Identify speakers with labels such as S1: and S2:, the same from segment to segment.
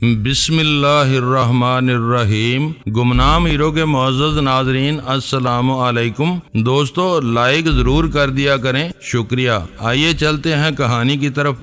S1: بسم اللہ الرحمن الرحیم۔ گمنام ہیرو کے معزز ناظرین السلام علیکم۔ دوستو لائک ضرور کر دیا کریں، شکریہ۔ آئیے چلتے ہیں کہانی کی طرف۔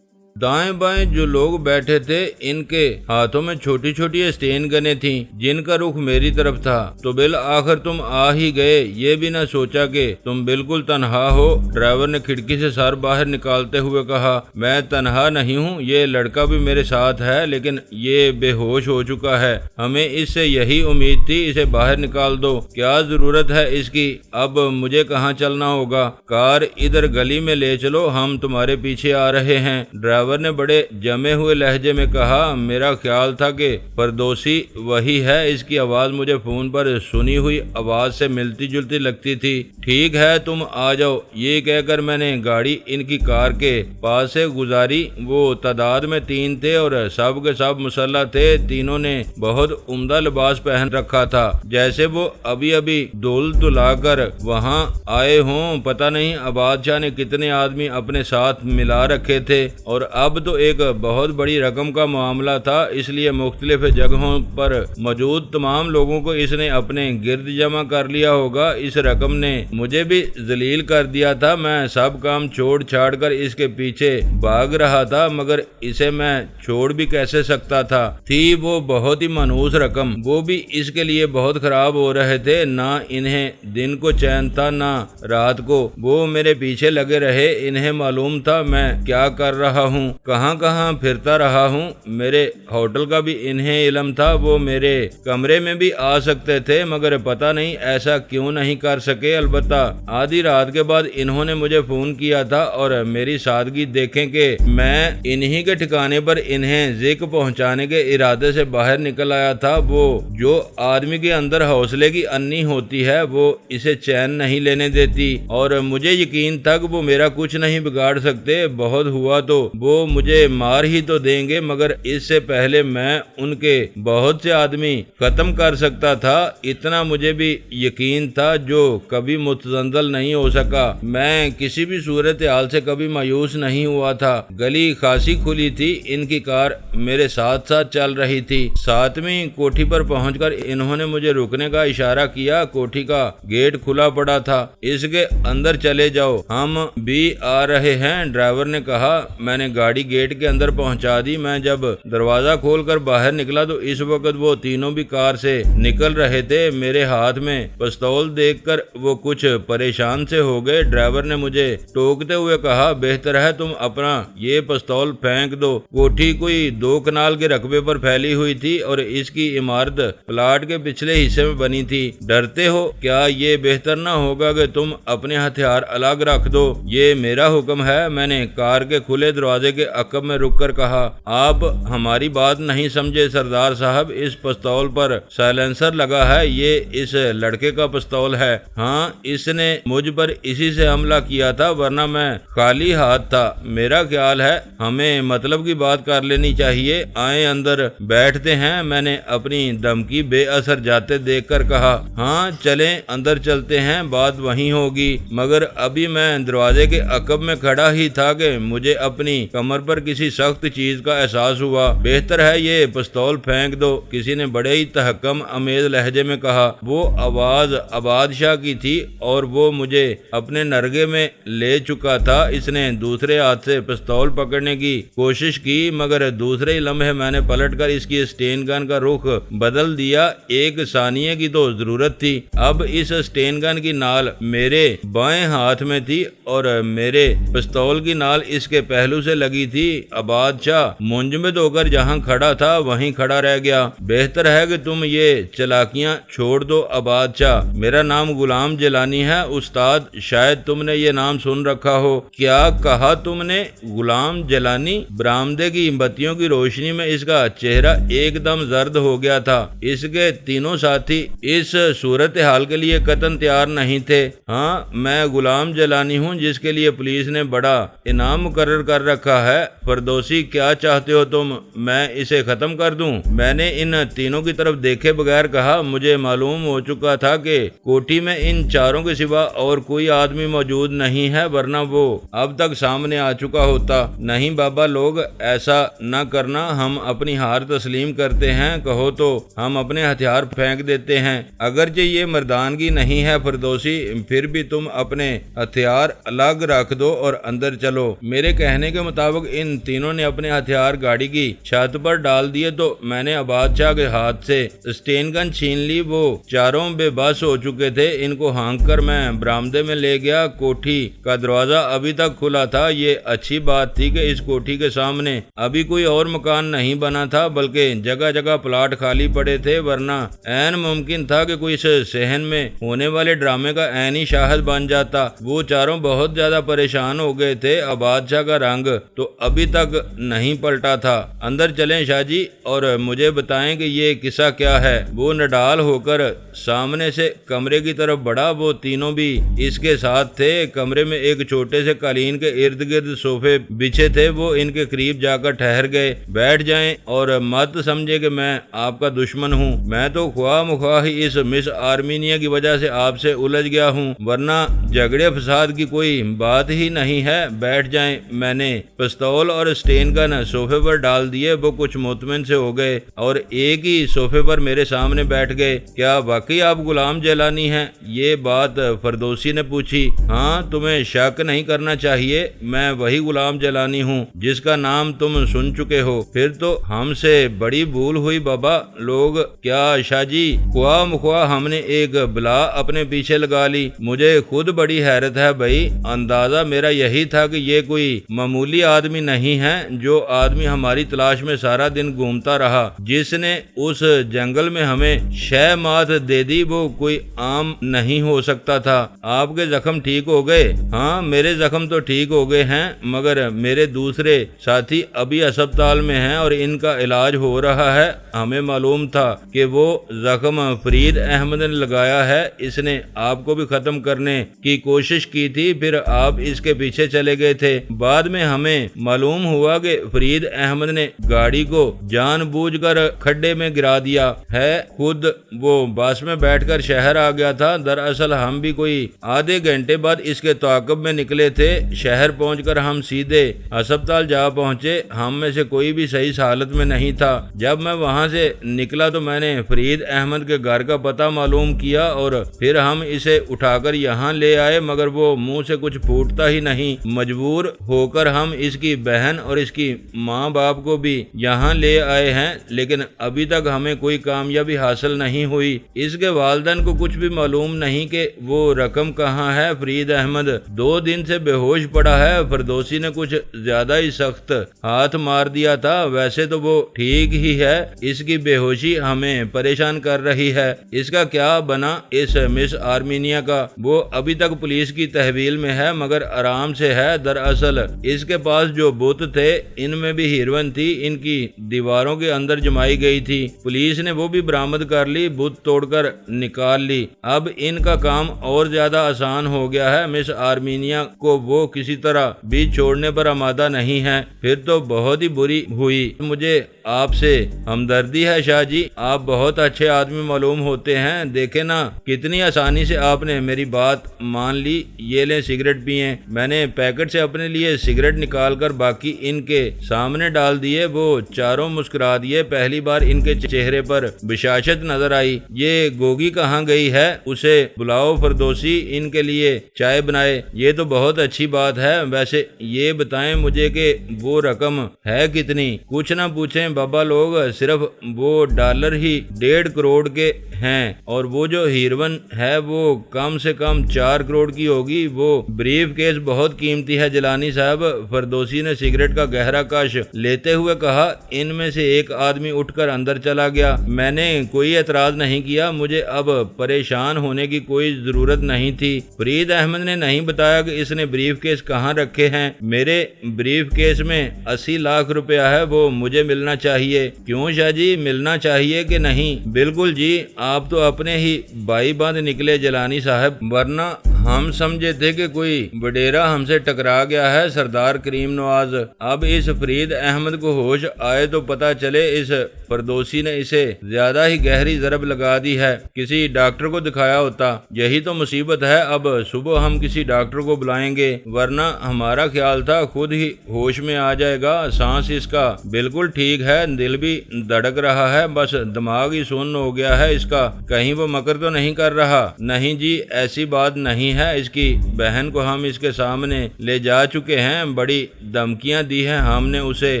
S1: دائیں بائیں جو لوگ بیٹھے تھے ان کے ہاتھوں میں چھوٹی چھوٹی اسٹین گنیں تھیں جن کا رخ میری طرف تھا۔ تو بالآخر تم آ ہی گئے، یہ بھی نہ سوچا کہ تم بالکل تنہا ہو۔ ڈرائیور نے کھڑکی سے سر باہر نکالتے ہوئے کہا، میں تنہا نہیں ہوں، یہ لڑکا بھی میرے ساتھ ہے لیکن یہ بے ہوش ہو چکا ہے۔ ہمیں اس سے یہی امید تھی، اسے باہر نکال دو۔ کیا ضرورت ہے اس کی؟ اب مجھے کہاں چلنا ہوگا؟ کار ادھر گلی میں لے چلو، ہم تمہارے پیچھے آ رہے ہیں۔ ڈرائیور نے بڑے جمے ہوئے لہجے میں کہا، میرا خیال تھا کہ فردوسی وہی ہے، اس کی آواز مجھے فون پر سنی ہوئی آواز سے ملتی جلتی لگتی تھی۔ ٹھیک ہے تم آ جاؤ، یہ کہہ کر میں نے گاڑی ان کی کار کے پاس سے گزاری۔ وہ تعداد میں 3 تھے اور سب کے سب مسلح تھے۔ تینوں نے بہت عمدہ لباس پہن رکھا تھا، جیسے وہ ابھی ابھی دھل دھلا کر وہاں آئے ہوں۔ پتہ نہیں عباد شاہ نے کتنے آدمی اپنے ساتھ ملا رکھے تھے، اور اب تو ایک بہت بڑی رقم کا معاملہ تھا، اس لیے مختلف جگہوں پر موجود تمام لوگوں کو اس نے اپنے گرد جمع کر لیا ہوگا۔ اس رقم نے مجھے بھی ذلیل کر دیا تھا، میں سب کام چھوڑ چھاڑ کر اس کے پیچھے بھاگ رہا تھا، مگر اسے میں چھوڑ بھی کیسے سکتا تھا؟ تھی وہ بہت ہی منحوس رقم، وہ بھی اس کے لیے بہت خراب ہو رہے تھے، نہ انہیں دن کو چین تھا نہ رات کو۔ وہ میرے پیچھے لگے رہے، انہیں معلوم تھا میں کیا کر رہا ہوں، کہاں کہاں پھرتا رہا ہوں۔ میرے ہوٹل کا بھی انہیں علم تھا، وہ میرے کمرے میں بھی آ سکتے تھے، مگر پتہ نہیں ایسا کیوں نہیں کر سکے۔ البتہ آدھی رات کے بعد انہوں نے مجھے فون کیا تھا، اور میری سادگی دیکھیں کہ میں انہی کے ٹھکانے پر انہیں ذکر پہنچانے کے ارادے سے باہر نکل آیا تھا۔ وہ جو آدمی کے اندر حوصلے کی انی ہوتی ہے وہ اسے چین نہیں لینے دیتی، اور مجھے یقین تھا کہ وہ میرا کچھ نہیں بگاڑ سکتے۔ بہت ہوا تو وہ مجھے مار ہی تو دیں گے، مگر اس سے پہلے میں ان کے بہت سے آدمی ختم کر سکتا تھا، اتنا مجھے بھی یقین تھا، جو کبھی متزلزل نہیں ہو سکا۔ میں کسی بھی صورتحال سے کبھی مایوس نہیں ہوا تھا۔ گلی خاصی کھلی تھی، ان کی کار میرے ساتھ ساتھ چل رہی تھی۔ 7ویں کوٹھی پر پہنچ کر انہوں نے مجھے رکنے کا اشارہ کیا۔ کوٹھی کا گیٹ کھلا پڑا تھا، اس کے اندر چلے جاؤ، ہم بھی آ رہے ہیں، ڈرائیور نے کہا۔ میں نے گاڑی گیٹ کے اندر پہنچا دی۔ میں جب دروازہ کھول کر باہر نکلا تو اس وقت وہ تینوں بھی کار سے نکل رہے تھے۔ میرے ہاتھ میں پستول دیکھ کر وہ کچھ پریشان سے ہو گئے۔ ڈرائیور نے مجھے ٹوکتے ہوئے کہا، بہتر ہے تم اپنا یہ پستول پھینک دو۔ کوٹھی کوئی 2 کنال کے رقبے پر پھیلی ہوئی تھی، اور اس کی عمارت پلاٹ کے پچھلے حصے میں بنی تھی۔ ڈرتے ہو کیا؟ یہ بہتر نہ ہوگا کہ تم اپنے ہتھیار الگ رکھ دو، یہ میرا حکم ہے، میں نے کار کے کھلے دروازے کے عقب میں رک کر کہا۔ آپ ہماری بات نہیں سمجھے سردار صاحب، اس پستول پر سائلنسر لگا ہے، یہ اس لڑکے کا پستول ہے۔ ہاں، اس نے مجھ پر اسی سے حملہ کیا تھا، ورنہ میں خالی ہاتھ تھا۔ میرا خیال ہے ہمیں مطلب کی بات کر لینی چاہیے، آئیں اندر بیٹھتے ہیں، میں نے اپنی دھمکی بے اثر جاتے دیکھ کر کہا۔ ہاں چلیں اندر چلتے ہیں، بات وہیں ہوگی۔ مگر ابھی میں دروازے کے عقب میں کھڑا ہی تھا کہ مجھے اپنی کمر پر کسی سخت چیز کا احساس ہوا۔ بہتر ہے یہ پستول پھینک دو، کسی نے بڑے ہی تحکم امیز لہجے میں کہا۔ وہ آواز عباد شاہ کی تھی، اور وہ مجھے اپنے نرگے میں لے چکا تھا۔ اس نے دوسرے ہاتھ سے پستول پکڑنے کی کوشش کی، مگر دوسرے ہی لمحے میں نے پلٹ کر اس کی اسٹین گن کا رخ بدل دیا۔ 1 ثانیے کی تو ضرورت تھی۔ اب اس اسٹین گن کی نال میرے بائیں ہاتھ میں تھی، اور میرے پستول کی نال اس کے پہلو سے لگی تھی۔ عباد شاہ منجمد ہو کر جہاں کھڑا تھا وہیں کھڑا رہ گیا۔ بہتر ہے کہ تم یہ چلاکیاں چھوڑ دو عباد شاہ، میرا نام غلام جیلانی ہے۔ استاد، شاید تم نے یہ نام سن رکھا ہو۔ کیا کہا تم نے؟ غلام جیلانی؟ برآمدے کی بتیوں کی روشنی میں اس کا چہرہ ایک دم زرد ہو گیا تھا۔ اس کے تینوں ساتھی اس صورتحال کے لیے قطعاً تیار نہیں تھے۔ ہاں، میں غلام جیلانی ہوں، جس کے لیے پولیس نے بڑا انعام مقرر کر رکھا رکھا ہے۔ فردوسی کیا چاہتے ہو تم، میں اسے ختم کر دوں؟ میں نے ان تینوں کی طرف دیکھے بغیر کہا، مجھے معلوم ہو چکا تھا کہ کوٹھی میں ان چاروں کے سوا اور کوئی آدمی موجود نہیں ہے، ورنہ وہ اب تک سامنے آ چکا ہوتا۔ نہیں بابا لوگ، ایسا نہ کرنا، ہم اپنی ہار تسلیم کرتے ہیں، کہو تو ہم اپنے ہتھیار پھینک دیتے ہیں۔ اگرچہ یہ مردانگی نہیں ہے فردوسی، پھر بھی تم اپنے ہتھیار الگ رکھ دو اور اندر چلو۔ میرے کہنے کے مطابق ان تینوں نے اپنے ہتھیار گاڑی کی چھت پر ڈال دیے تو میں نے عباد شاہ کے ہاتھ سے اسٹین گن چھین لی۔ وہ چاروں بے بس ہو چکے تھے۔ ان کو ہانک کر میں برآمدے میں لے گیا۔ کوٹھی کا دروازہ ابھی تک کھلا تھا۔ یہ اچھی بات تھی کہ اس کوٹھی کے سامنے ابھی کوئی اور مکان نہیں بنا تھا، بلکہ جگہ جگہ پلاٹ خالی پڑے تھے، ورنہ عین ممکن تھا کہ کوئی اس صحن میں ہونے والے ڈرامے کا عینی شاہد بن جاتا۔ وہ چاروں بہت زیادہ پریشان ہو گئے تھے۔ عباد شاہ کا رنگ تو ابھی تک نہیں پلٹا تھا۔ اندر چلیں شاہ جی اور مجھے بتائیں کہ یہ قصہ کیا ہے۔ وہ نڈال ہو کر سامنے سے کمرے کی طرف بڑھا۔ وہ تینوں بھی اس کے ساتھ تھے۔ کمرے میں ایک چھوٹے سے قالین کے ارد گرد صوفے بچھے تھے۔ وہ ان کے قریب جا کر ٹھہر گئے۔ بیٹھ جائیں اور مت سمجھے کہ میں آپ کا دشمن ہوں۔ میں تو خواہ مخواہ ہی اس مس آرمینیا کی وجہ سے آپ سے الجھ گیا ہوں، ورنہ جھگڑے فساد کی کوئی بات ہی نہیں ہے۔ بیٹھ جائیں۔ میں نے پستول اور اسٹین گن صوفے پر ڈال دیے۔ وہ کچھ مطمئن سے ہو گئے اور ایک ہی صوفے پر میرے سامنے بیٹھ گئے۔ کیا واقعی آپ غلام جیلانی ہیں؟ یہ بات فردوسی نے پوچھی۔ ہاں، تمہیں شک نہیں کرنا چاہیے، میں وہی غلام جیلانی ہوں جس کا نام تم سن چکے ہو۔ پھر تو ہم سے بڑی بھول ہوئی بابا لوگ۔ کیا شاہ جی، خواہ مخواہ ہم نے ایک بلا اپنے پیچھے لگا لی؟ مجھے خود بڑی حیرت ہے بھائی۔ اندازہ میرا یہی تھا کہ یہ کوئی معمولی آدمی نہیں ہے۔ جو آدمی ہماری تلاش میں سارا دن گھومتا رہا، جس نے اس جنگل میں ہمیں شہ مات دے دی، وہ کوئی عام نہیں ہو سکتا تھا۔ آپ کے زخم ٹھیک ہو گئے؟ ہاں، میرے زخم تو ٹھیک ہو گئے ہیں، مگر میرے دوسرے ساتھی ابھی ہسپتال میں ہیں اور ان کا علاج ہو رہا ہے۔ ہمیں معلوم تھا کہ وہ زخم فرید احمد نے لگایا ہے۔ اس نے آپ کو بھی ختم کرنے کی کوشش کی تھی، پھر آپ اس کے پیچھے چلے گئے تھے۔ بعد میں ہمیں معلوم ہوا کہ فرید احمد نے گاڑی کو جان بوجھ کر کھڈے میں گرا دیا ہے۔ خود وہ بس میں بیٹھ کر شہر آ گیا تھا۔ دراصل ہم بھی کوئی آدھے گھنٹے بعد اس کے تعاقب میں نکلے تھے۔ شہر پہنچ کر ہم سیدھے ہسپتال جا پہنچے۔ ہم میں سے کوئی بھی صحیح حالت میں نہیں تھا۔ جب میں وہاں سے نکلا تو میں نے فرید احمد کے گھر کا پتہ معلوم کیا اور پھر ہم اسے اٹھا کر یہاں لے آئے، مگر وہ منہ سے کچھ پھوٹتا ہی نہیں۔ مجبور ہو کر ہم اس کی بہن اور اس کی ماں باپ کو بھی یہاں لے آئے ہیں، لیکن ابھی تک ہمیں کوئی کامیابی حاصل نہیں ہوئی۔ اس کے والدین کو کچھ بھی معلوم نہیں کہ وہ رقم کہاں ہے۔ فرید احمد 2 دن سے بے ہوش پڑا ہے۔ فردوسی نے کچھ زیادہ ہی سخت ہاتھ مار دیا تھا۔ ویسے تو وہ ٹھیک ہی ہے، اس کی بے ہوشی ہمیں پریشان کر رہی ہے۔ اس کا کیا بنا اس مس آرمینیا کا؟ وہ ابھی تک پولیس کی تحویل میں ہے، مگر آرام سے ہے۔ دراصل اس کے پاس جو بت تھے ان میں بھی ہیروئن تھی، ان کی دیواروں کے اندر جمائی گئی تھی۔ پولیس نے وہ بھی برآمد کر لی، بت توڑ کر نکال لی۔ اب ان کا کام اور زیادہ آسان ہو گیا ہے۔ مس آرمینیا کو وہ کسی طرح بھی چھوڑنے پر آمادہ نہیں ہے۔ پھر تو بہت ہی بری ہوئی۔ مجھے آپ سے ہمدردی ہے شاہ جی، آپ بہت اچھے آدمی معلوم ہوتے ہیں۔ دیکھیں نا کتنی آسانی سے آپ نے میری بات مان لی۔ یہ لیں سگریٹ پئیں۔ میں نے پیکٹ سے اپنے لیے سگریٹ نکال کر باقی ان کے سامنے ڈال دیے۔ وہ چاروں مسکرا دیے۔ پہلی بار ان کے چہرے پر بشاشت نظر آئی۔ یہ گوگی کہاں گئی ہے؟ اسے بلاؤ فردوسی، ان کے لیے چائے بنائے۔ یہ تو بہت اچھی بات ہے۔ ویسے یہ بتائیں مجھے کہ وہ رقم ہے کتنی؟ کچھ نہ پوچھیں بابا لوگ، صرف وہ ڈالر ہی 1.5 کروڑ کے ہیں، اور وہ جو ہیروئن ہے وہ کم سے کم 4 کروڑ کی ہوگی۔ وہ بریف کیس بہت قیمتی ہے جیلانی صاحب۔ فردوسی نے سگریٹ کا گہرا کش لیتے ہوئے کہا۔ ان میں سے ایک آدمی اٹھ کر اندر چلا گیا۔ میں نے کوئی اعتراض نہیں کیا۔ مجھے اب پریشان ہونے کی کوئی ضرورت نہیں تھی۔ فرید احمد نے نہیں بتایا کہ اس نے بریف کیس کہاں رکھے ہیں۔ میرے بریف کیس میں 80 لاکھ روپیہ ہے، وہ مجھے ملنا چاہیے۔ کیوں شاہ جی، ملنا چاہیے کہ نہیں؟ بالکل جی، آپ تو اپنے ہی بھائی بند نکلے جیلانی صاحب، ورنہ ہم سمجھے تھے کہ کوئی وڈیرا ہم سے ٹکرا گیا ہے سردار کریم نواز۔ اب اس فرید احمد کو ہوش آئے تو پتہ چلے اس فردوسی نے اسے زیادہ ہی گہری ضرب لگا دی ہے، کسی ڈاکٹر کو دکھایا ہوتا۔ یہی تو مصیبت ہے، اب صبح ہم کسی ڈاکٹر کو بلائیں گے، ورنہ ہمارا خیال تھا خود ہی ہوش میں آ جائے گا۔ سانس اس کا بالکل ٹھیک ہے، دل بھی دھڑک رہا ہے، بس دماغ ہی سن ہو گیا ہے اس کا، کہیں وہ مکر تو نہیں کر رہا؟ نہیں جی ایسی بات نہیں ہے، اس کی بہن کو ہم اس کے سامنے لے جا چکے ہیں، بڑی دھمکیاں دی ہیں ہم نے اسے،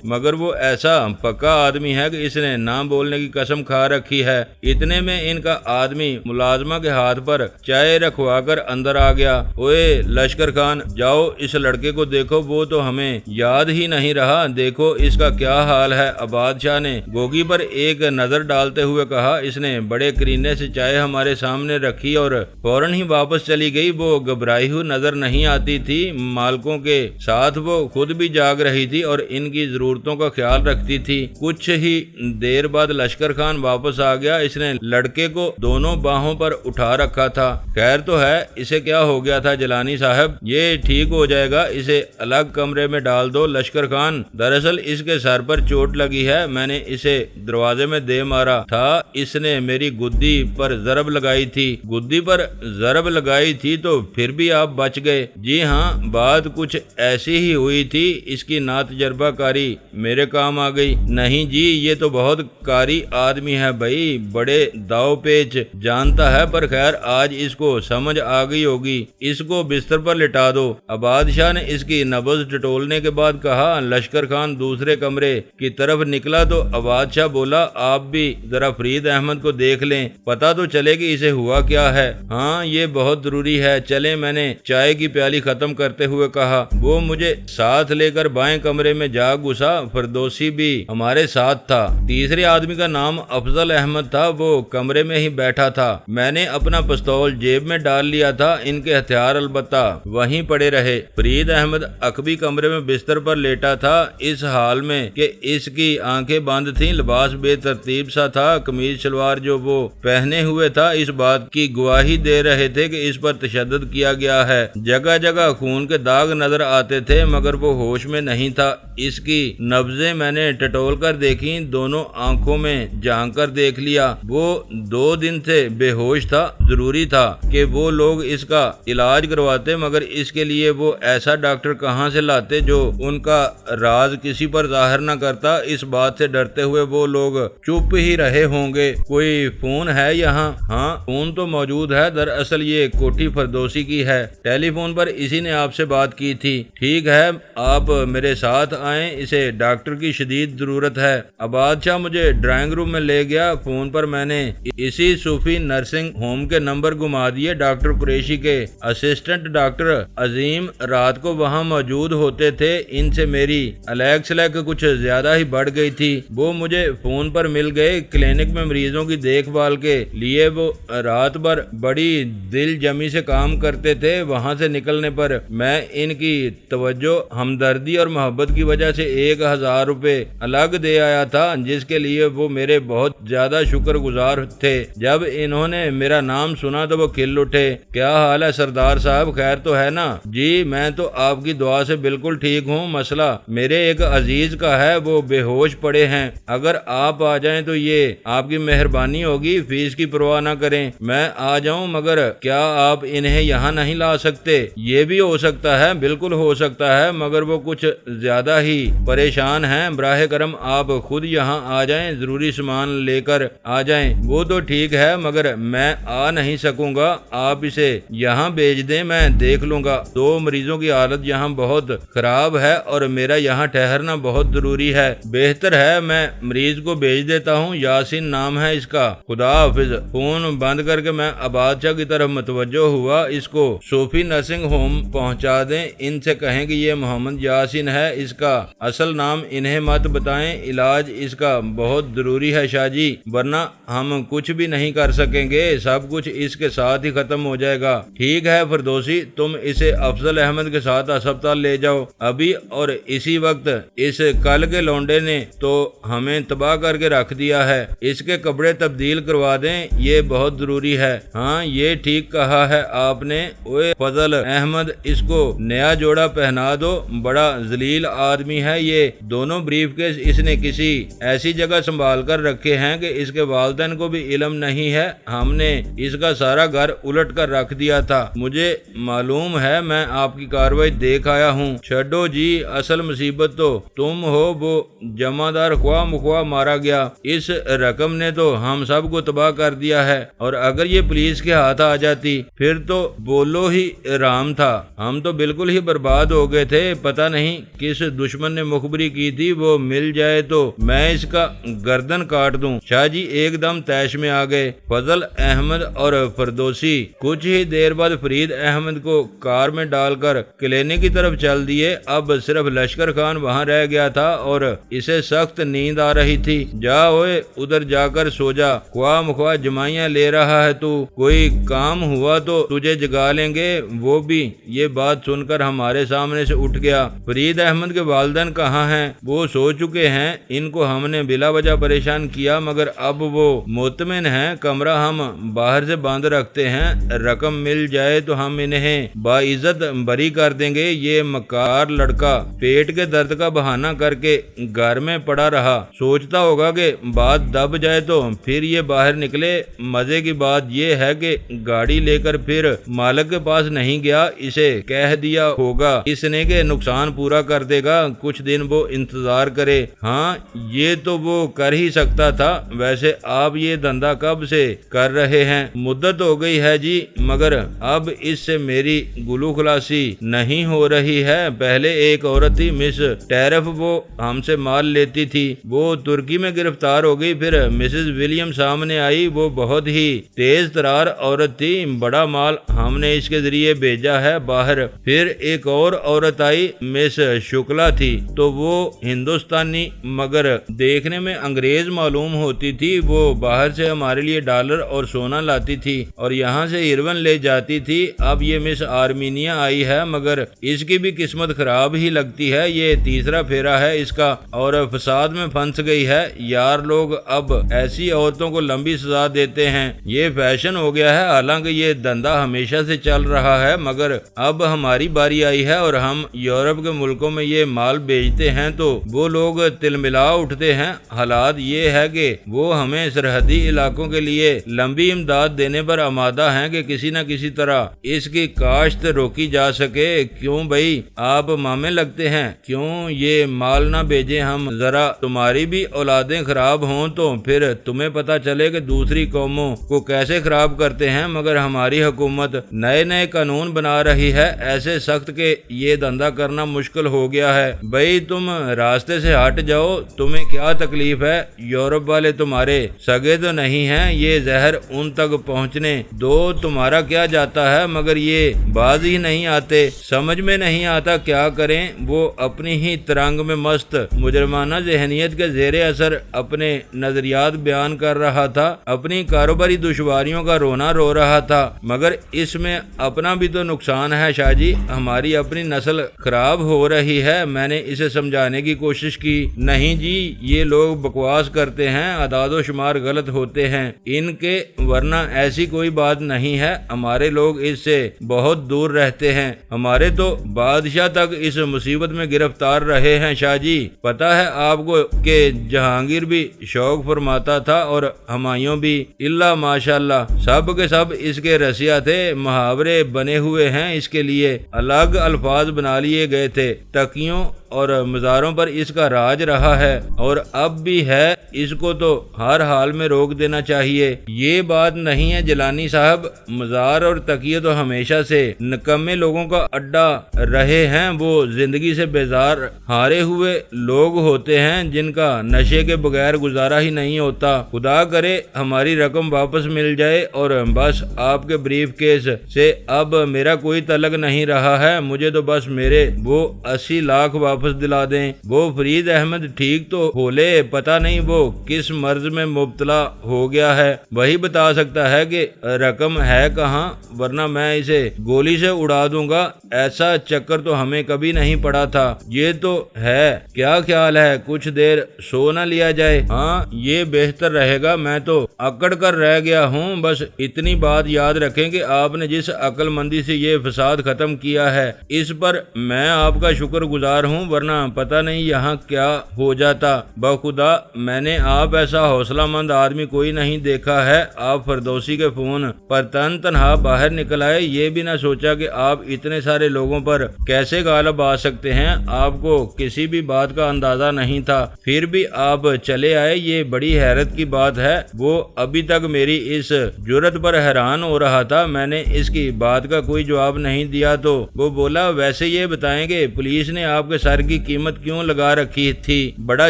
S1: مگر وہ ایسا پکا آدمی ہے کہ اس نے نہ بولنے کی قسم کھا رکھی ہے۔ اتنے میں ان کا آدمی ملازمہ کے ہاتھ پر چائے رکھوا کر اندر آ گیا۔ اوئے لشکر خان، جاؤ اس لڑکے کو دیکھو، وہ تو ہمیں یاد ہی نہیں رہا، دیکھو اس کا کیا حال ہے۔ عباد شاہ نے گوگی پر ایک نظر ڈالتے ہوئے کہا، اس نے بڑے کرینے سے چائے ہمارے سامنے رکھی اور فوراً ہی واپس چلی گئی۔ وہ گھبرائی ہوئی نظر نہیں آتی تھی، مالکوں کے ساتھ وہ خود بھی جاگ رہی تھی اور ان کی ضرورتوں کا خیال رکھتی تھی۔ کچھ ہی دیر بعد لشکر خان واپس آ گیا، اس نے لڑکے کو دونوں باہوں پر اٹھا رکھا تھا۔ خیر تو ہے، اسے کیا ہو گیا تھا جلانی صاحب؟ یہ ٹھیک ہو جائے گا، اسے الگ کمرے میں ڈال دو۔ لشکر خان، دراصل اس کے سر پر چوٹ لگی ہے، میں نے اسے دروازے میں دے مارا تھا، اس نے میری گدی پر ضرب لگائی تھی۔ گدی پر ضرب لگائی تھی تو پھر بھی آپ بچ گئے؟ جی ہاں، بات کچھ ایسی ہی ہوئی تھی، اس کی ناتجربہ کاری میرے کام آ گئی۔ نہیں جی یہ تو بہت کاری آدمی ہے بھائی، بڑے داؤ پیچ جانتا ہے، پر خیر آج اس کو سمجھ آ گئی ہوگی، اس کو بستر پر لٹا دو۔ عباد شاہ نے اس کی نبض ٹٹولنے کے بعد کہا۔ لشکر خان دوسرے کمرے کی طرف نکلا تو عباد شاہ بولا، آپ بھی ذرا فرید احمد کو دیکھ لیں، پتہ تو چلے کہ اسے ہوا کیا ہے۔ ہاں یہ بہت ضروری ہے، چلیں، میں نے چائے کی پیالی ختم کرتے ہوئے کہا۔ وہ مجھے ساتھ لے کر بائیں کمرے میں جا گھسا، فردوسی بھی ہمارے ساتھ تھا۔ تیسرے آدمی کا نام افضل احمد تھا، وہ کمرے میں ہی بیٹھا تھا۔ میں نے اپنا پستول جیب میں ڈال لیا تھا، ان کے ہتھیار البتہ وہیں پڑے رہے۔ فرید احمد اکبی کمرے میں بستر پر لیٹا تھا، اس حال میں کہ اس کی آنکھیں بند تھیں، لباس بے ترتیب سا تھا، قمیض شلوار جو وہ پہنے ہوئے تھا اس بات کی گواہی دے رہے تھے کہ اس پر تشدد کیا گیا ہے۔ جگہ جگہ خون کے داغ نظر آتے تھے، مگر وہ ہوش میں نہیں تھا۔ اس کی نبضیں میں نے ٹٹول کر دیکھی، دونوں آنکھوں میں جھانک کر دیکھ لیا۔ وہ 2 دن سے بے ہوش تھا، ضروری تھا کہ وہ لوگ اس کا علاج کرواتے، مگر اس کے لیے وہ ایسا ڈاکٹر کہاں سے لاتے جو ان کا راز کسی پر ظاہر نہ کرتا۔ اس بات سے ڈرتے ہوئے وہ لوگ چپ ہی رہے ہوں گے۔ کوئی فون ہے یہاں؟ ہاں فون تو موجود ہے، دراصل یہ کوٹھی فردوسی کی ہے، ٹیلی فون پر اسی نے آپ سے بات کی تھی۔ ٹھیک ہے آپ میرے ساتھ آئیں، اسے ڈاکٹر کی شدید ضرورت ہے۔ عباد شاہ مجھے ڈرائنگ روم میں لے گیا، فون پر میں نے اسی صوفی نرسنگ ہوم کے نمبر گما دیے۔ ڈاکٹر قریشی کے اسسٹنٹ ڈاکٹر عظیم رات کو وہاں موجود ہوتے تھے، ان سے میری الیک سلیک کچھ زیادہ ہی بڑھ گئی تھی، وہ مجھے فون پر مل گئے۔ کلینک میں مریضوں کی دیکھ بھال کے لیے وہ رات بھر بڑی دل جمی سے کام کرتے تھے، وہاں سے نکلنے پر میں ان کی توجہ، ہمدردی اور محبت کی وجہ سے 1000 روپے الگ دے آیا تھا، جس کے لیے وہ میرے بہت زیادہ شکر گزار تھے۔ جب انہوں نے میرا نام سنا تو وہ کھل اٹھے۔ کیا حال ہے سردار صاحب، خیر تو ہے نا؟ جی میں تو آپ کی دعا سے بالکل ٹھیک ہوں، مسئلہ میرے ایک عزیز کا ہے، وہ بے ہوش پڑے ہیں، اگر آپ آ جائیں تو یہ آپ کی مہربانی ہوگی، فیس کی پرواہ نہ کریں، میں آ جاؤں، مگر کیا آپ انہیں یہاں نہیں لا سکتے؟ یہ بھی ہو سکتا ہے، بالکل ہو سکتا ہے، مگر وہ کچھ زیادہ ہی پریشان ہیں، براہ کرم آپ خود یہاں آ جائیں، ضروری سامان لے کر آ جائیں۔ وہ تو ٹھیک ہے مگر میں آ نہیں سکوں گا، آپ اسے یہاں بھیج دیں، میں دیکھ لوں گا۔ 2 مریضوں کی حالت یہاں بہت خراب ہے اور میرا یہاں ٹھہرنا بہت ضروری ہے، بہتر ہے میں مریض کو بھیج دیتا ہوں، یاسین نام ہے اس کا، خدا حافظ۔ فون بند کر کے میں عباد شاہ کی طرف متوجہ ہوا، اس کو صوفی نرسنگ ہوم پہنچا دیں، ان سے کہیں کہ یہ محمد یاسین ہے، اس کا اصل نام انہیں مت بتائیں، علاج اس کا بہت ضروری ہے شاہ جی، ورنہ ہم کچھ بھی نہیں کر سکیں گے، سب کچھ اس کے ساتھ ہی ختم ہو جائے گا۔ ٹھیک ہے فردوسی، تم اسے افضل احمد کے ساتھ ہسپتال لے جاؤ ابھی اور اسی وقت۔ اس کل کے لونڈے نے تو ہمیں تباہ کر کے رکھ دیا ہے، اس کے کپڑے تبدیل کروا دیں، یہ بہت ضروری ہے۔ ہاں یہ ٹھیک کہا ہے آپ نے اوے فضل احمد اس کو نیا جوڑا پہنا دو، بڑا ذلیل آدمی ہے یہ۔ دونوں بریف کیس اس نے کسی ایسی جگہ سنبھال کر رکھے ہیں کہ اس کے والدین کو بھی علم نہیں ہے۔ ہم نے اس کا سارا گھر الٹ کر رکھ دیا تھا۔ مجھے معلوم ہے، میں آپ کی کارروائی دیکھ آیا ہوں۔ چھڈو جی، اصل مصیبت تو تم ہو۔ وہ جمعدار خواہ مخواہ مارا گیا۔ اس رقم نے تو ہم سب کو تباہ کر دیا ہے، اور اگر یہ پولیس کے ہاتھ آ جاتی پھر تو بولو ہی رام تھا۔ ہم تو بالکل ہی برباد ہو گئے تھے۔ پتہ نہیں کس دشمن نے مخبری کی تھی، وہ مل جائے تو میں اس کا گردن کاٹ دوں۔ شاہ جی ایک دم طیش میں آ گئے۔ فضل احمد اور فردوسی کچھ ہی دیر بعد فرید احمد کو کار میں ڈال کر کلینک کی طرف چل دیے۔ اب صرف لشکر خان وہاں رہ گیا تھا اور اسے سخت نیند آ رہی تھی۔ جا ہوئے ادھر جا کر سو جا، خواہ مخواہ جمائیاں لے رہا ہے تو، کوئی کام ہوا تو تجھے جگا لیں گے۔ وہ بھی یہ بات سن کر ہمارے سامنے سے اٹھ گیا۔ فرید احمد کے والدین کہاں ہیں؟ وہ سو چکے ہیں۔ ان کو ہم نے بلا وجہ پریشان کیا، مگر اب وہ مطمئن ہیں۔ کمرہ ہم باہر سے بند رکھتے ہیں، رقم مل جائے تو ہم انہیں باعزت بری کر دیں گے۔ یہ مکار لڑکا پیٹ کے درد کا بہانہ کر کے گھر میں پڑا رہا، سوچتا ہوگا کہ بات دب جائے تو پھر یہ باہر نکلے۔ مزے کی بات یہ ہے کہ گاڑی لے کر پھر مالک کے پاس نہیں گیا، اسے کہہ دیا ہوگا اس نے کہ نقصان پورا کر دے گا، کچھ دن وہ انتظار کرے۔ ہاں یہ تو وہ کر ہی سکتا تھا۔ ویسے آپ یہ دھندا کب سے کر رہے ہیں؟ مدت ہو گئی ہے جی، مگر اب اس سے میری گلو خلاصی نہیں ہو رہی ہے۔ پہلے ایک عورت تھی مس ٹیرف، وہ ہم سے مال لیتی تھی، وہ ترکی میں گرفتار ہو گئی۔ پھر مسز ولیم سامنے آئی، وہ بہت ہی تیز ترار عورت تھی، بڑا مال ہم نے اس کے ذریعے بھیجا ہے باہر۔ پھر ایک اور عورت آئی، مس شکلا تھی، تو وہ ہندوستانی مگر دیکھنے میں انگریز معلوم ہوتی تھی۔ وہ باہر سے ہمارے لیے ڈالر اور سونا لاتی تھی اور یہاں سے ایرون لے جاتی تھی۔ اب یہ مس آرمینیا آئی ہے، مگر اس کی بھی قسمت خراب ہی لگتی ہے۔ یہ تیسرا پھیرا ہے اس کا اور فساد میں پھنس گئی ہے۔ یار لوگ اب ایسی عورتوں کو لمبی سزا دیتے ہیں، یہ فیشن ہو گیا ہے۔ حالانکہ یہ دھندا ہمیشہ سے چل رہا ہے، مگر اب ہماری باری آئی ہے اور ہم یورپ کے ملکوں میں یہ مال بیچتے ہیں تو وہ لوگ تلملا اٹھتے ہیں۔ حالات یہ ہے کہ وہ ہمیں سرحدی علاقوں کے لیے لمبی امداد دینے پر آمادہ ہیں کہ کسی نہ کسی طرح اس کی کاشت روکی جا سکے۔ کیوں بھائی آپ مامے لگتے ہیں؟ کیوں یہ مال نہ بھیجیں ہم؟ ذرا تمہاری بھی اولادیں خراب ہوں تو پھر تمہیں پتہ چلے کہ دوسری قوموں کو کیسے خراب کرتے ہیں۔ مگر ہماری حکومت نئے نئے قانون بنا رہی ہے، ایسے سخت کہ یہ دھندا کرنا مشکل ہو گیا ہے۔ بھائی تم راستے سے ہٹ جاؤ، تمہیں کیا تکلیف ہے؟ یورپ والے تمہارے سگے تو نہیں ہیں، یہ زہر ان تک پہنچنے دو، تمہارا کیا جاتا ہے؟ مگر یہ باز ہی نہیں آتے، سمجھ میں نہیں آتا کیا کریں۔ وہ اپنی ہی ترنگ میں مست مجرمانہ ذہنیت کے زیر اثر اپنے نظریات بیان کر رہا تھا، اپنی کاروباری دشواریوں کا رونا رو رہا تھا۔ مگر اس میں اپنا بھی تو نقصان ہے شاہ جی، ہماری اپنی نسل خراب ہو رہی ہے۔ میں نے اسے سمجھانے کی کوشش کی، نہیں جی یہ لوگ بکواس کرتے ہیں، اعداد و شمار غلط ہوتے ہیں ان کے، ورنہ ایسی کوئی بات نہیں ہے۔ ہمارے لوگ اس سے بہت دور رہتے ہیں، ہمارے تو بادشاہ تک اس مصیبت میں گرفتار رہے ہیں شاہ جی۔ پتہ ہے آپ کو کہ جہانگیر بھی شوق فرماتا تھا اور ہمایوں بھی، اللہ ماشاءاللہ سب کے سب اس کے رسیا تھے۔ محاورے بنے ہوئے ہیں اس کے لیے، الگ الفاظ بنا لیے گئے تھے۔ تکیوں اور مزاروں پر اس کا راج رہا ہے اور اب بھی ہے، اس کو تو ہر حال میں روک دینا چاہیے۔ یہ بات نہیں ہے جیلانی صاحب، مزار اور تکیے تو ہمیشہ سے نکمے لوگوں کا اڈا رہے ہیں۔ وہ زندگی سے بیزار ہارے ہوئے لوگ ہوتے ہیں جن کا نشے کے بغیر گزارا ہی نہیں ہوتا۔ خدا کرے ہماری رقم واپس مل جائے اور بس آپ کے بریف کیس سے اب میرا کوئی تعلق نہیں رہا ہے۔ مجھے تو بس میرے وہ 80 لاکھ واپس دلا دیں۔ وہ فرید احمد ٹھیک تو ہو لے، پتہ نہیں وہ کس مرض میں مبتلا ہو گیا ہے، وہی بتا سکتا ہے کہ رقم ہے کہاں، ورنہ میں اسے گولی سے اڑا دوں گا۔ ایسا چکر تو ہمیں کبھی نہیں پڑا تھا۔ یہ تو ہے، کیا خیال ہے کچھ دیر سو نہ لیا جائے؟ ہاں یہ بہتر رہے گا، میں تو اکڑ کر رہ گیا ہوں۔ بس اتنی بات یاد رکھیں کہ آپ نے جس عقل مندی سے یہ فساد ختم کیا ہے اس پر میں آپ کا شکر گزار ہوں، ورنہ پتہ نہیں یہاں کیا ہو جاتا۔ بخدا میں نے آپ ایسا حوصلہ مند آدمی کوئی نہیں دیکھا ہے۔ آپ فردوسی کے فون پر تنہا باہر نکل آئے، یہ بھی نہ سوچا کہ آپ اتنے سارے لوگوں پر کیسے غالب آ سکتے ہیں۔ آپ کو کسی بھی بات کا اندازہ نہیں تھا، پھر بھی آپ چلے آئے، یہ بڑی حیرت کی بات ہے۔ وہ ابھی تک میری اس جرت پر حیران ہو رہا تھا۔ میں نے اس کی بات کا کوئی جواب نہیں دیا تو وہ بولا، ویسے یہ بتائیں کہ پولیس نے آپ کے سر کی قیمت کیوں لگا رکھی تھی؟ بڑا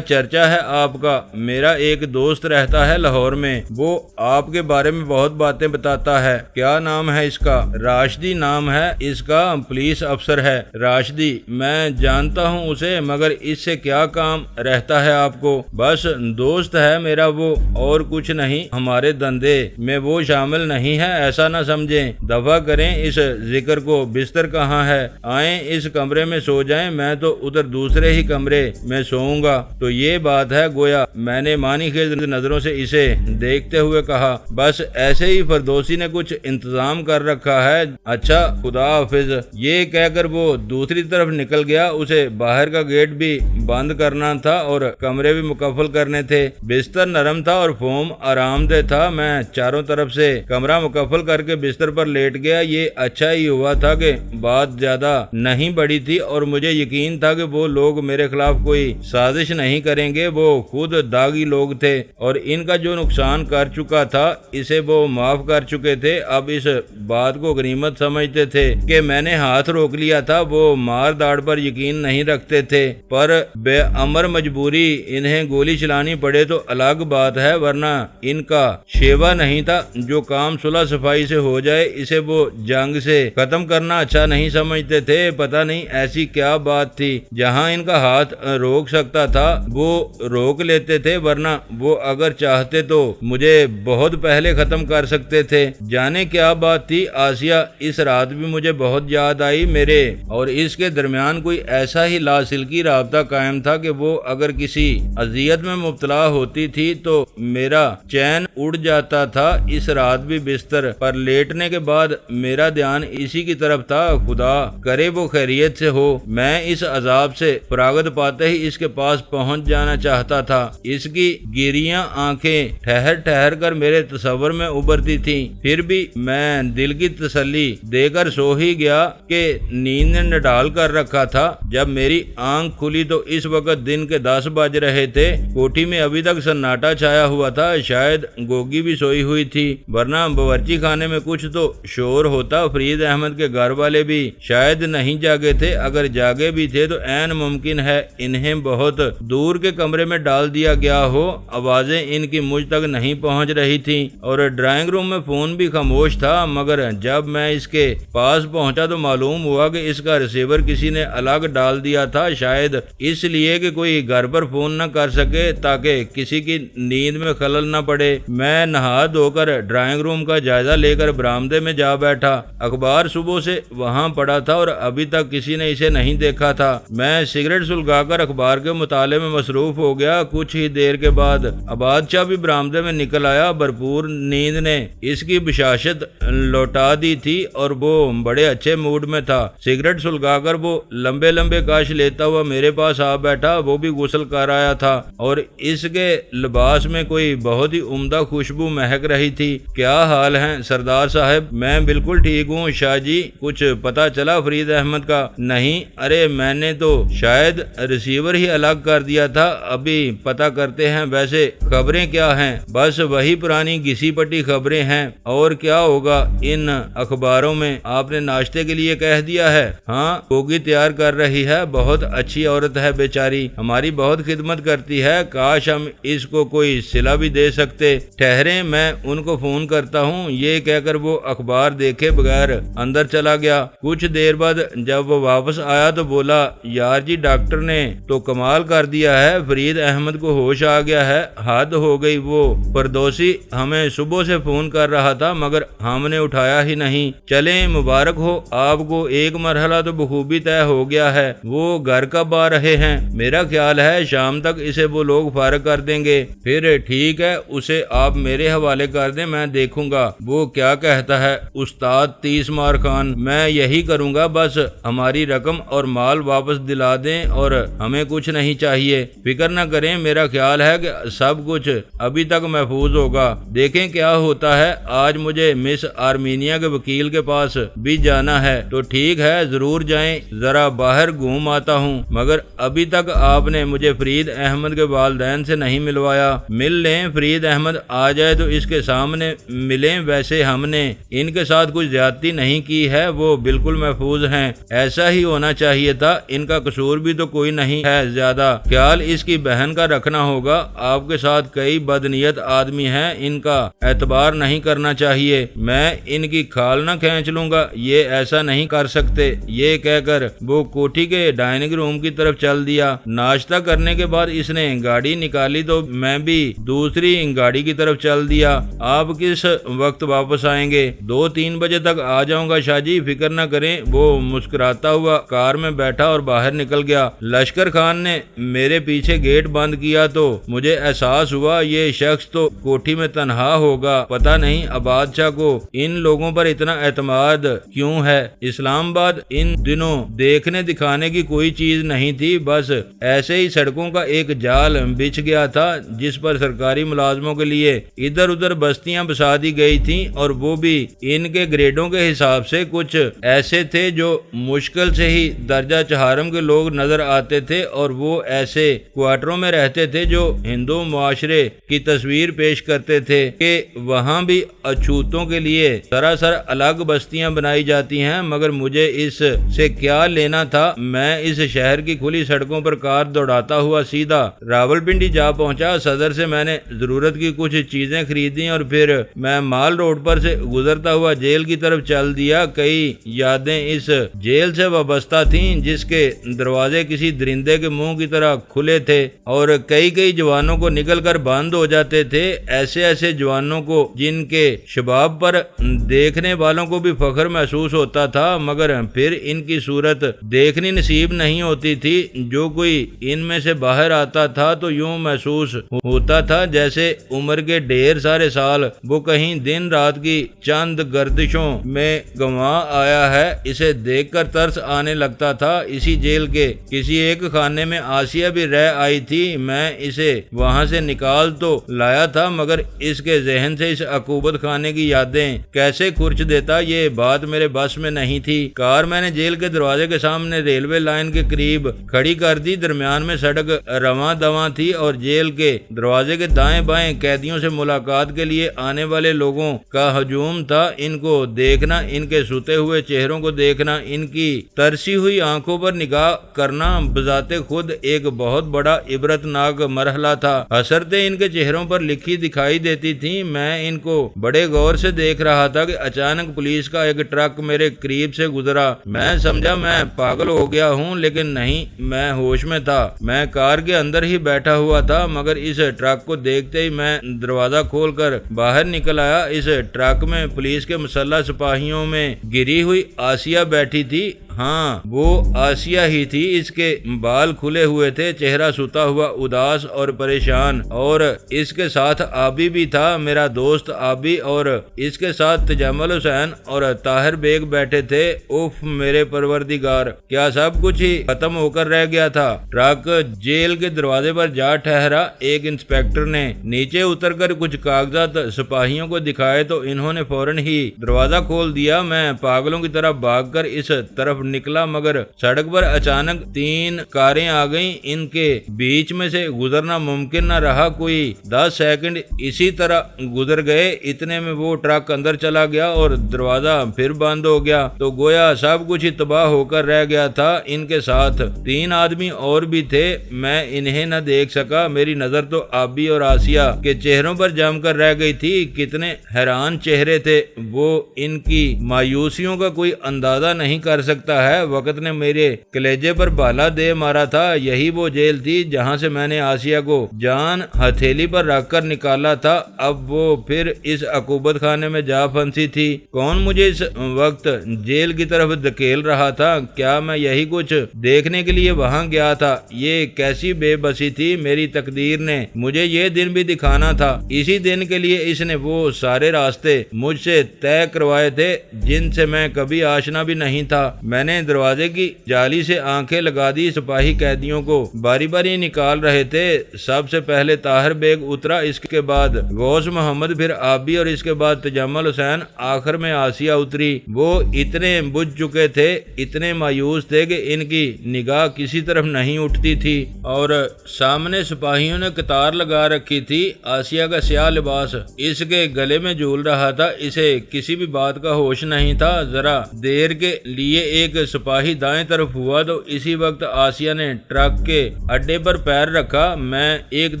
S1: چرچا ہے آپ کا۔ میرا ایک دوست رہتا ہے لاہور میں، وہ آپ کے بارے میں بہت باتیں بتاتا ہے۔ کیا نام ہے اس کا؟ راشدی نام ہے اس کا، پولیس افسر ہے راشدی۔ میں جانتا ہوں اسے، مگر اس سے کیا کام رہتا ہے آپ کو؟ بس دوست ہے میرا وہ، اور کچھ نہیں۔ ہمارے دندے میں وہ شامل نہیں ہے، ایسا نہ سمجھیں۔ دفع کریں اس ذکر کو۔ بستر کہاں ہے؟ آئیں اس کمرے میں سو جائیں، میں تو ادھر دوسرے ہی کمرے میں سوؤں گا۔ تو یہ بات ہے گویا میں نے معنی خیز نظروں سے اسے دیکھتے ہوئے کہا۔ بس ایسے ہی فردوسی نے کچھ انتظام کر رکھا ہے۔ اچھا خدا حافظ۔ یہ کہہ کر وہ دوسری طرف نکل گیا۔ اسے باہر کا گیٹ بھی بند کرنا تھا اور کمرے بھی مکفل کرنے تھے۔ بستر نرم تھا اور فوم آرام دہ تھا۔ میں چاروں طرف سے کمرہ مکفل کر کے بستر پر لیٹ گیا۔ یہ اچھا ہی ہوا تھا کہ بات زیادہ نہیں بڑی تھی اور مجھے یقین تھا کہ وہ لوگ میرے خلاف کوئی سازش نہیں کریں گے۔ وہ خود داغی لوگ تھے اور ان کا جو نقصان کر چکا تھا اسے وہ معاف کر چکے تھے۔ اب اس بات کو غنیمت سمجھتے تھے کہ میں نے ہاتھ روک لیا تھا۔ وہ مار داڑ پر یقین نہیں رکھتے تھے، پر بے امر مجبوری انہیں گولی چلانی پڑے تو الگ بات ہے، ورنہ ان کا شیوا نہیں تھا۔ جو کام صلح صفائی سے ہو جائے اسے وہ جنگ سے ختم کرنا اچھا نہیں سمجھتے تھے۔ پتہ نہیں ایسی کیا بات تھی جہاں ان کا ہاتھ روک سکتا تھا وہ روک لیتے تھے، ورنہ وہ اگر چاہتے تو مجھے بہت پہلے ختم کر سکتے تھے۔ جانے کیا بات تھی آسیہ اس رات بھی مجھے بہت یاد آئی۔ میرے اور اس کے درمیان کوئی ایسا ہی لاسلکی رابطہ قائم تھا کہ وہ اگر کسی اذیت میں مبتلا ہوتی تھی تو میرا چین اڑ جاتا تھا۔ اس رات بھی بستر پر لیٹنے کے بعد میرا دھیان اسی کی طرف تھا۔ خدا کرے وہ خیریت سے ہو۔ میں اس عذاب سے فراغت پاتے ہی اس کے پاس پہنچ جانا چاہتا تھا۔ اس کی گیریاں آنکھیں ٹھہر ٹھہر کر میرے تصور میں ابھرتی تھیں، پھر بھی میں دل کی تسلی دے کر سو ہی گیا کہ نیند نے نڈال کر رکھا تھا۔ جب میری آنکھ کھلی تو اس وقت دن کے 10 بج رہے تھے۔ کوٹھی میں ابھی تک سناٹا چھایا ہوا تھا، شاید گوگی بھی سوئی ہوئی تھی، ورنہ باورچی خانے میں کچھ تو شور ہوتا۔ فرید احمد کے گھر والے بھی شاید نہیں جاگے تھے، اگر جاگے بھی تھے تو عین ممکن ہے انہیں بہت دور کے کمرے میں ڈال دیا گیا ہو۔ آوازیں ان کی مجھ تک نہیں پہنچ رہی تھیں اور ڈرائنگ روم میں فون بھی خاموش تھا، مگر جب میں اس کے پاس پہنچا تو معلوم ہوا کہ اس کا ریسیور کسی نے الگ ڈال دیا تھا، شاید اس لیے کہ کوئی گھر پر فون نہ کر سکے تاکہ کسی کی نیند میں خلل نہ پڑے۔ میں نہا دھو کر ڈرائنگ روم کا جائزہ لے کر برآمدے میں جا بیٹھا۔ اخبار صبح سے وہاں پڑا تھا اور ابھی تک کسی نے اسے نہیں دیکھا تھا۔ میں سگریٹ سلگا کر اخبار کے مطالعے میں مصروف ہو گیا۔ کچھ ہی دیر کے بعد آباد شاہ بھی برآمدے میں نکل آیا۔ بھرپور نیند نے اس کی بشاشت لوٹا دی تھی اور وہ بڑے اچھے موڈ میں تھا۔ سگریٹ سلگا کر وہ لمبے لمبے کاش لیتا ہوا میرے پاس آ بیٹھا۔ وہ بھی غسل کر آیا تھا اور اس کے لباس میں کوئی بہت ہی عمدہ خوشبو مہک رہی تھی۔ کیا حال ہے سردار صاحب؟ میں بالکل ٹھیک ہوں شاہ جی۔ کچھ پتا چلا فرید احمد کا؟ نہیں، ارے میں نے تو شاید ریسیور ہی الگ کر دیا تھا، ابھی پتا کرتے ہیں۔ ویسے خبریں کیا ہیں؟ بس وہی پرانی گھسی پٹی خبریں ہیں، اور کیا ہوگا ان اخباروں میں؟ آپ نے ناشتے کے لیے کہہ دیا ہے؟ ہاں، گوگی تیار کر رہی ہے، بہت اچھی عورت ہے بیچاری، ہماری بہت خدمت کرتی ہے، کاش ہم اس کو کوئی صلہ بھی دے سکتے۔ ٹھہریں میں ان کو فون کرتا ہوں۔ یہ کہہ کر وہ اخبار دیکھے بغیر اندر چلا گیا۔ کچھ دیر بعد جب وہ واپس آیا تو بولا، یار جی ڈاکٹر نے تو کمال کر دیا ہے، فرید احمد کو ہوش آ گیا ہے، حد ہو گئی۔ وہ فردوسی ہمیں صبح سے فون کر رہا تھا مگر ہم نے اٹھایا ہی نہیں۔ چلیں مبارک ہو آپ کو، ایک مرحلہ تو بخوبی طے ہو گیا ہے۔ وہ گھر کب آ رہے ہیں؟ میرا خیال ہے شام تک اسے وہ لوگ فارغ کر دیں گے۔ پھر ٹھیک ہے، اسے آپ میرے حوالے کر دیں، میں دیکھوں گا وہ کیا کہتا کہتا ہے استاد 30 مار خان میں یہی کروں گا، بس ہماری رقم اور مال واپس دلا دیں اور ہمیں کچھ نہیں چاہیے، فکر نہ کریں، میرا خیال ہے کہ سب کچھ ابھی تک محفوظ ہوگا، دیکھیں کیا ہوتا ہے، آج مجھے مس آرمینیا کے وکیل کے پاس بھی جانا ہے۔ تو ٹھیک ہے ضرور جائیں، ذرا باہر گھوم آتا ہوں، مگر ابھی تک آپ نے مجھے فرید احمد کے والدین سے نہیں ملوایا، مل لیں، فرید احمد آ جائے تو اس کے سامنے ملیں، ویسے ہم نے ان کے ساتھ کچھ زیادتی نہیں کی ہے، وہ بالکل محفوظ ہیں، ایسا ہی ہونا چاہیے تھا، ان کا قصور بھی تو کوئی نہیں ہے زیادہ، خیال اس کی بہن کا رکھنا ہوگا، آپ کے ساتھ کئی بدنیت آدمی ہیں، ان کا اعتبار نہیں کرنا چاہیے، میں ان کی کھال نہ کھینچ لوں گا، یہ ایسا نہیں کر سکتے، یہ کہہ کر وہ کوٹھی کے ڈائننگ روم کی طرف چل دیا۔ ناشتہ کرنے کے بعد اس نے گاڑی نکالی تو میں بھی دوسری گاڑی کی طرف چل دیا۔ آپ کس وقت واپس آئیں گے؟ 2-3 بجے تک آ جاؤں گا شاہ جی، فکر نہ کریں، وہ مسکراتا ہوا کار میں بیٹھا اور باہر نکل گیا۔ لشکر خان نے میرے پیچھے گیٹ بند کیا تو مجھے احساس ہوا یہ شخص تو کوٹھی میں تنہا ہوگا، پتہ نہیں عباد شاہ کو ان لوگوں پر اتنا اعتماد کیوں ہے۔ اسلام آباد ان دنوں دیکھنے دکھانے کی کوئی چیز نہیں تھی، بس ایسے ہی سڑکوں کا ایک جال بچھ گیا تھا جس پر سرکاری ملازموں کے لیے ادھر ادھر بستیاں بسا دی گئی تھیں، اور وہ بھی ان کے گریڈوں کے حساب سے، کچھ ایسے تھے جو مشکل سے ہی درجہ چہارم کے لوگ نظر آتے تھے، اور وہ ایسے کوارٹروں میں رہتے تھے جو ہندو معاشرے کی تصویر پیش کرتے تھے کہ وہاں بھی اچھوتوں کے لیے سراسر الگ بستیاں بنائی جاتی ہیں، مگر مجھے اس سے کیا لینا تھا، میں اس شہر کی کھلی سڑکوں پر کار دوڑاتا ہوا سیدھا راولپنڈی جا پہنچا۔ صدر سے میں نے ضرورت کی کچھ چیزیں خریدیں اور پھر میں مال روڈ پر سے گزرتا ہوا جیل کی طرف چل دیا۔ کئی یادیں اس جیل سے وابستہ تھیں جس کے دروازے کسی درندے کے منہ کی طرح کھلے تھے اور کئی جوانوں کو نکل کر بند ہو جاتے تھے، ایسے جوانوں کو جن کے شباب پر دیکھنے والوں کو بھی فخر محسوس ہوتا تھا، مگر پھر ان کی صورت دیکھنی نصیب نہیں ہوتی تھی۔ جو کوئی ان میں سے باہر آتا تھا تو یوں محسوس ہوتا تھا جیسے عمر کے ڈھیر سارے سال وہ کہیں دن رات کی چند گردشوں میں گنوا آیا ہے، اسے دیکھ کر ترس آنے لگتا تھا۔ اسی جیل کے کسی ایک خانے میں آسیہ بھی رہ آئی تھی، میں اسے وہاں سے نکال تو لایا تھا، مگر اس کے ذہن سے اس عقوبت خانے کی یادیں کیسے کھرچ دیتا، یہ بات میرے بس میں نہیں تھی۔ کار میں نے جیل کے دروازے کے سامنے ریلوے لائن کے قریب کھڑی کر دی، درمیان میں سڑک رواں دواں تھی اور جیل کے دروازے کے دائیں بائیں قیدیوں سے ملاقات کے لیے آنے والے لوگوں کا ہجوم تھا۔ ان کو دیکھنا، ان کے سوتے ہوئے چہروں کو دیکھنا، ان کی ترسی ہوئی آنکھوں پر نگاہ کرنا بذات خود ایک بہت بڑا عبرتناک مرحلہ تھا۔ حسرتیں ان کے چہروں پر لکھی دکھائی دیتی تھیں۔ میں ان کو بڑے غور سے دیکھ رہا تھا کہ اچانک پولیس کا ایک ٹرک میرے قریب سے گزرا۔ میں سمجھا میں پاگل ہو گیا ہوں، لیکن نہیں، میں ہوش میں تھا، میں کار کے اندر ہی بیٹھا ہوا تھا، مگر اس ٹرک کو دیکھتے ہی میں دروازہ کھول کر باہر نکل آیا۔ اس ٹرک میں پولیس کے مسلح سپاہیوں میں گری ہوئی آسیہ بیٹھی تھی۔ ہاں وہ آسیہ ہی تھی، اس کے بال کھلے ہوئے تھے، چہرہ سوتا ہوا اداس اور پریشان، اور اس کے ساتھ آبی بھی تھا، میرا دوست آبی، اور اس کے ساتھ تجمل حسین اور طاہر بیگ بیٹھے تھے۔ اف میرے پروردگار، کیا سب کچھ ہی ختم ہو کر رہ گیا تھا؟ ٹرک جیل کے دروازے پر جا ٹھہرا۔ ایک انسپکٹر نے نیچے اتر کر کچھ کاغذات سپاہیوں کو دکھائے تو انہوں نے فوراً ہی دروازہ کھول دیا۔ میں پاگلوں کی طرح بھاگ کر اس طرف نکلا، مگر سڑک پر اچانک 3 کاریں آ گئیں، ان کے بیچ میں سے گزرنا ممکن نہ رہا۔ کوئی 10 سیکنڈ اسی طرح گزر گئے، اتنے میں وہ ٹرک اندر چلا گیا اور دروازہ پھر بند ہو گیا، تو گویا سب کچھ ہی تباہ ہو کر رہ گیا تھا۔ ان کے ساتھ 3 آدمی اور بھی تھے، میں انہیں نہ دیکھ سکا، میری نظر تو آبی اور آسیہ کے چہروں پر جم کر رہ گئی تھی۔ کتنے حیران چہرے تھے وہ، ان کی مایوسیوں کا کوئی اندازہ نہیں کر سکتا ہے وقت نے میرے کلیجے پر بالا دے مارا تھا، یہی وہ جیل تھی جہاں سے میں نے آسیہ کو جان ہتھیلی پر رکھ کر نکالا تھا۔ اب وہ پھر اس عقوبت خانے میں جا پھنسی تھی۔ کون مجھے اس وقت جیل کی طرف دھکیل رہا تھا؟ کیا میں یہی کچھ دیکھنے کے لیے وہاں گیا تھا؟ یہ کیسی بے بسی تھی، میری تقدیر نے مجھے یہ دن بھی دکھانا تھا۔ اسی دن کے لیے اس نے وہ سارے راستے مجھ سے طے کروائے تھے جن سے میں کبھی آشنا بھی نہیں تھا۔ میں نے دروازے کی جالی سے آنکھیں لگا دی، سپاہی قیدیوں کو باری باری نکال رہے تھے۔ سب سے پہلے طاہر بیگ اترا، اس کے بعد غوث محمد، پھر آبی اور اس کے بعد تجمل حسین، آخر میں آسیہ اتری۔ وہ اتنے بجھ چکے تھے، اتنے مایوس تھے کہ ان کی نگاہ کسی طرف نہیں اٹھتی تھی، اور سامنے سپاہیوں نے قطار لگا رکھی تھی۔ آسیہ کا سیاہ لباس اس کے گلے میں جھول رہا تھا، اسے کسی بھی بات کا ہوش نہیں تھا۔ ذرا دیر کے لیے ایک سپاہی دائیں طرف ہوا تو اسی وقت آسیہ نے ٹرک کے اڈے پر پیر رکھا۔ میں ایک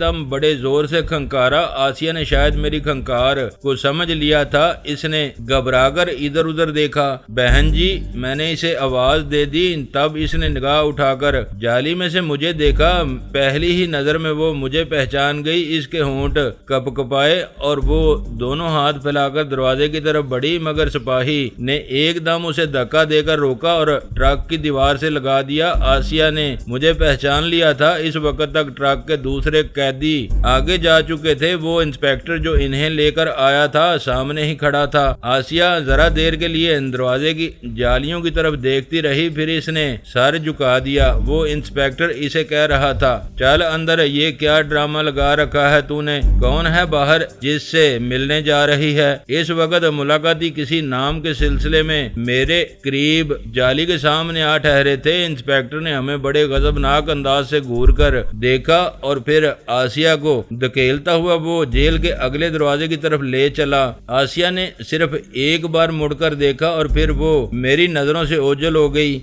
S1: دم بڑے زور سے کھنکارا۔ آسیہ نے شاید میری کھنکار کو سمجھ لیا تھا، اس نے گھبرا کر ادھر ادھر دیکھا۔ بہن جی، میں نے اسے آواز دے دی، تب اس نے نگاہ اٹھا کر جالی میں سے مجھے دیکھا۔ پہلی ہی نظر میں وہ مجھے پہچان گئی، اس کے ہونٹ کپ کپائے اور وہ دونوں ہاتھ پھیلا کر دروازے کی طرف بڑھی، مگر سپاہی نے ایک دم اسے دھکا دے کر روکا اور ٹرک کی دیوار سے لگا دیا۔ آسیہ نے مجھے پہچان لیا تھا۔ اس وقت تک ٹرک کے دوسرے قیدی آگے جا چکے تھے۔ وہ انسپیکٹر جو انہیں لے کر آیا تھا سامنے ہی کھڑا تھا۔ آسیہ ذرا دیر کے لیے دروازے کی جالیوں کی طرف دیکھتی رہی، پھر اس نے سر جھکا دیا۔ وہ انسپیکٹر اسے کہہ رہا تھا، چل اندر، یہ کیا ڈرامہ لگا رکھا ہے تو نے؟ کون ہے باہر جس سے ملنے جا رہی ہے؟ اس وقت ملاقاتی کسی نام کے سلسلے میں میرے قریب جالی کے سامنے آ ٹھہرے تھے۔ انسپیکٹر نے ہمیں بڑے غضبناک انداز سے گھور کر دیکھا اور پھر آسیہ کو دھکیلتا ہوا وہ جیل کے اگلے دروازے کی طرف لے چلا۔ آسیہ نے صرف ایک بار مڑ کر دیکھا اور پھر وہ میری نظروں سے اوجھل ہو گئی۔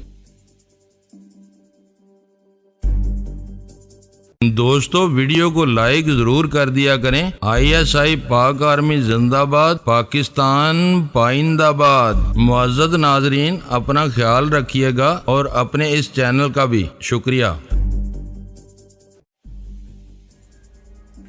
S1: دوستو، ویڈیو کو لائک ضرور کر دیا کریں۔ ISI پاک آرمی زندہ باد، پاکستان پائندہ باد۔ معزز ناظرین، اپنا خیال رکھیے گا اور اپنے اس چینل کا بھی شکریہ۔